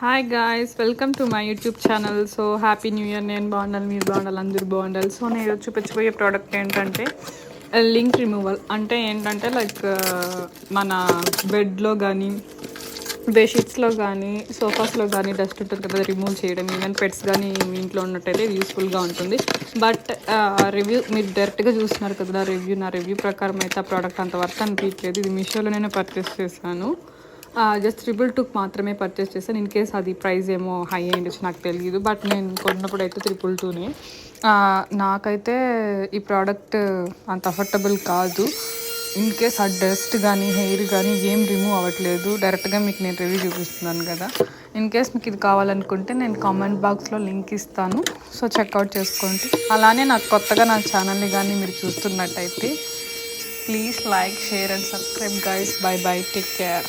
Hi guys, welcome to my YouTube channel. So happy new year. నేను బాగుండాలి, మీరు బాగుండాలి, అందరూ బాగుండాలి. సో నేను చూపించబోయే ప్రోడక్ట్ ఏంటంటే లింక్ రిమూవల్. అంటే ఏంటంటే లైక్ మన బెడ్లో కానీ బెడ్షీట్స్లో కానీ సోఫాస్లో కానీ డస్ట్ ఉంటుంది కదా, రిమూవ్ చేయడం. ఈవెన్ పెట్స్ కానీ మీ ఇంట్లో ఉన్నట్టయితే యూస్ఫుల్గా ఉంటుంది. బట్ రివ్యూ మీరు డైరెక్ట్గా చూస్తున్నారు కదా, నా రివ్యూ ప్రకారం అయితే ఆ ప్రోడక్ట్ అంత వర్త్ అనిపించలేదు. ఇది మీషోలో నేను పర్చేస్ చేశాను. జస్ట్ 222 మాత్రమే పర్చేస్ చేశాను. ఇన్ కేస్ అది ప్రైస్ ఏమో హై అయ్యిండొచ్చు, నాకు తెలియదు. బట్ నేను కొన్నప్పుడు అయితే 222నే. నాకైతే ఈ ప్రోడక్ట్ అంత అఫోర్డబుల్ కాదు. ఇన్ కేస్ ఆ డస్ట్ కానీ హెయిర్ కానీ ఏం రిమూవ్ అవ్వట్లేదు. డైరెక్ట్గా మీకు నేను రివ్యూ చూపిస్తున్నాను కదా. ఇన్ కేస్ మీకు ఇది కావాలనుకుంటే నేను కామెంట్ బాక్స్లో లింక్ ఇస్తాను. సో చెక్అవుట్ చేసుకోండి. అలానే నాకు కొత్తగా నా ఛానల్ని కానీ మీరు చూస్తున్నట్టయితే please like, share and subscribe guys. By by, take care.